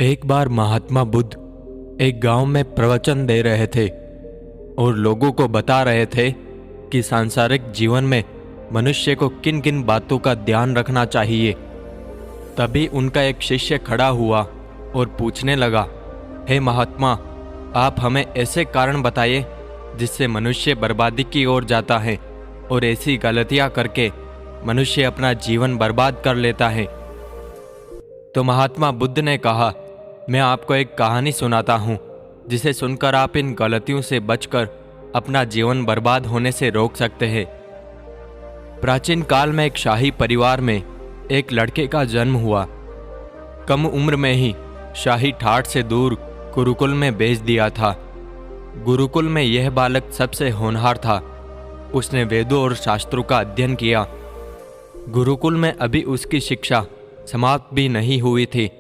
एक बार महात्मा बुद्ध एक गांव में प्रवचन दे रहे थे और लोगों को बता रहे थे कि सांसारिक जीवन में मनुष्य को किन किन बातों का ध्यान रखना चाहिए। तभी उनका एक शिष्य खड़ा हुआ और पूछने लगा, हे महात्मा, आप हमें ऐसे कारण बताइए जिससे मनुष्य बर्बादी की ओर जाता है और ऐसी गलतियां करके मनुष्य अपना जीवन बर्बाद कर लेता है। तो महात्मा बुद्ध ने कहा, मैं आपको एक कहानी सुनाता हूँ जिसे सुनकर आप इन गलतियों से बचकर अपना जीवन बर्बाद होने से रोक सकते हैं। प्राचीन काल में एक शाही परिवार में एक लड़के का जन्म हुआ। कम उम्र में ही शाही ठाठ से दूर गुरुकुल में भेज दिया था। गुरुकुल में यह बालक सबसे होनहार था। उसने वेदों और शास्त्रों का अध्ययन किया। गुरुकुल में अभी उसकी शिक्षा समाप्त भी नहीं हुई थी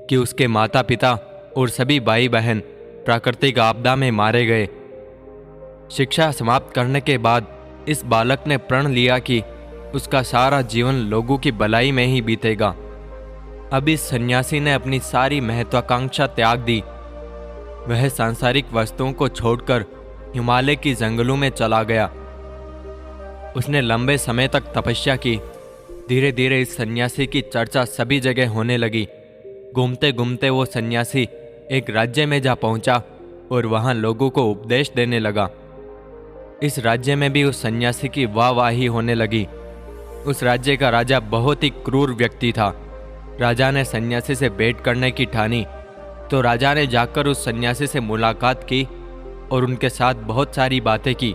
कि उसके माता पिता और सभी भाई बहन प्राकृतिक आपदा में मारे गए। शिक्षा समाप्त करने के बाद इस बालक ने प्रण लिया कि उसका सारा जीवन लोगों की भलाई में ही बीतेगा। अब इस सन्यासी ने अपनी सारी महत्वाकांक्षा त्याग दी। वह सांसारिक वस्तुओं को छोड़कर हिमालय की जंगलों में चला गया। उसने लंबे समय तक तपस्या की। धीरे धीरे इस सन्यासी की चर्चा सभी जगह होने लगी। घूमते घूमते वो सन्यासी एक राज्य में जा पहुंचा और वहां लोगों को उपदेश देने लगा। इस राज्य में भी उस सन्यासी की वाहवाही होने लगी। उस राज्य का राजा बहुत ही क्रूर व्यक्ति था। राजा ने सन्यासी से भेंट करने की ठानी तो राजा ने जाकर उस सन्यासी से मुलाकात की और उनके साथ बहुत सारी बातें की,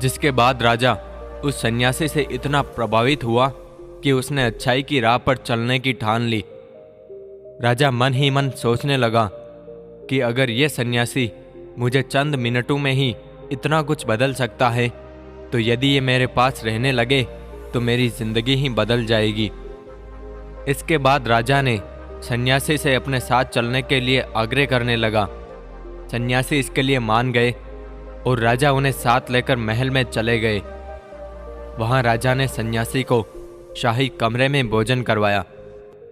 जिसके बाद राजा उस सन्यासी से इतना प्रभावित हुआ कि उसने अच्छाई की राह पर चलने की ठान ली। राजा मन ही मन सोचने लगा कि अगर ये सन्यासी मुझे चंद मिनटों में ही इतना कुछ बदल सकता है तो यदि ये मेरे पास रहने लगे तो मेरी जिंदगी ही बदल जाएगी। इसके बाद राजा ने सन्यासी से अपने साथ चलने के लिए आग्रह करने लगा। सन्यासी इसके लिए मान गए और राजा उन्हें साथ लेकर महल में चले गए। वहां राजा ने सन्यासी को शाही कमरे में भोजन करवाया।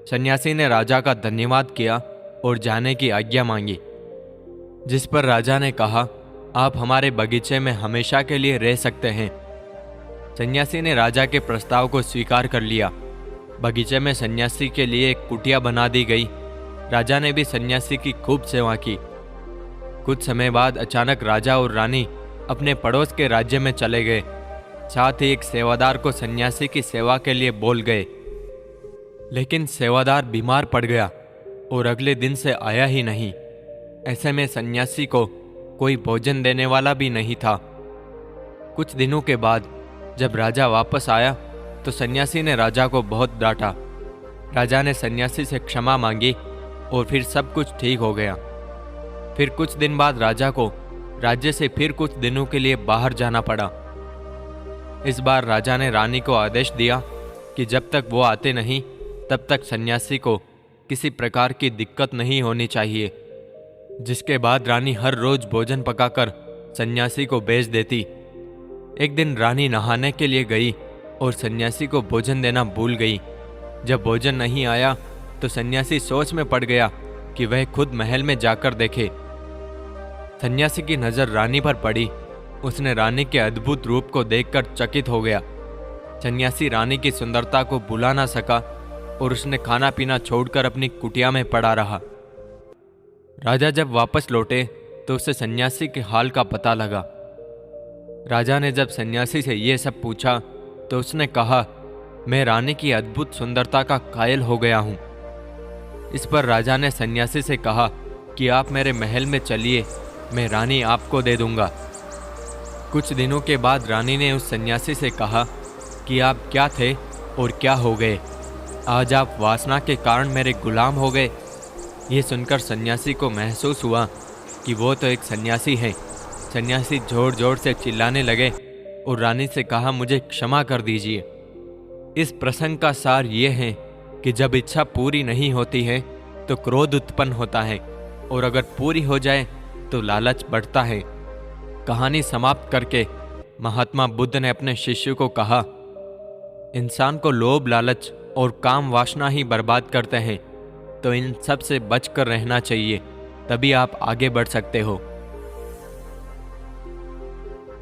सन्यासी ने राजा का धन्यवाद किया और जाने की आज्ञा मांगी, जिस पर राजा ने कहा, आप हमारे बगीचे में हमेशा के लिए रह सकते हैं। सन्यासी ने राजा के प्रस्ताव को स्वीकार कर लिया। बगीचे में सन्यासी के लिए एक कुटिया बना दी गई। राजा ने भी सन्यासी की खूब सेवा की। कुछ समय बाद अचानक राजा और रानी अपने पड़ोस के राज्य में चले गए। साथ ही एक सेवादार को सन्यासी की सेवा के लिए बोल गए, लेकिन सेवादार बीमार पड़ गया और अगले दिन से आया ही नहीं। ऐसे में सन्यासी को कोई भोजन देने वाला भी नहीं था। कुछ दिनों के बाद जब राजा वापस आया तो सन्यासी ने राजा को बहुत डांटा। राजा ने सन्यासी से क्षमा मांगी और फिर सब कुछ ठीक हो गया। फिर कुछ दिन बाद राजा को राज्य से फिर कुछ दिनों के लिए बाहर जाना पड़ा। इस बार राजा ने रानी को आदेश दिया कि जब तक वो आते नहीं तब तक सन्यासी को किसी प्रकार की दिक्कत नहीं होनी चाहिए। जिसके बाद रानी हर रोज भोजन पकाकर सन्यासी को भेज देती। एक दिन रानी नहाने के लिए गई और सन्यासी को भोजन देना भूल गई। जब भोजन नहीं आया तो सन्यासी सोच में पड़ गया कि वह खुद महल में जाकर देखे। सन्यासी की नजर रानी पर पड़ी। उसने रानी के अद्भुत रूप को देखकर चकित हो गया। सन्यासी रानी की सुंदरता को भुला ना सका और उसने खाना पीना छोड़कर अपनी कुटिया में पड़ा रहा। राजा जब वापस लौटे तो उसे सन्यासी के हाल का पता लगा। राजा ने जब सन्यासी से यह सब पूछा तो उसने कहा, मैं रानी की अद्भुत सुंदरता का कायल हो गया हूं। इस पर राजा ने सन्यासी से कहा कि आप मेरे महल में चलिए, मैं रानी आपको दे दूंगा। कुछ दिनों के बाद रानी ने उस सन्यासी से कहा कि आप क्या थे और क्या हो गए। आज आप वासना के कारण मेरे गुलाम हो गए। ये सुनकर सन्यासी को महसूस हुआ कि वो तो एक सन्यासी है। सन्यासी जोर जोर से चिल्लाने लगे और रानी से कहा, मुझे क्षमा कर दीजिए। इस प्रसंग का सार ये है कि जब इच्छा पूरी नहीं होती है तो क्रोध उत्पन्न होता है और अगर पूरी हो जाए तो लालच बढ़ता है। कहानी समाप्त करके महात्मा बुद्ध ने अपने शिष्य को कहा, इंसान को लोभ, लालच और काम वासना ही बर्बाद करते हैं। तो इन सब से बच कर रहना चाहिए, तभी आप आगे बढ़ सकते हो।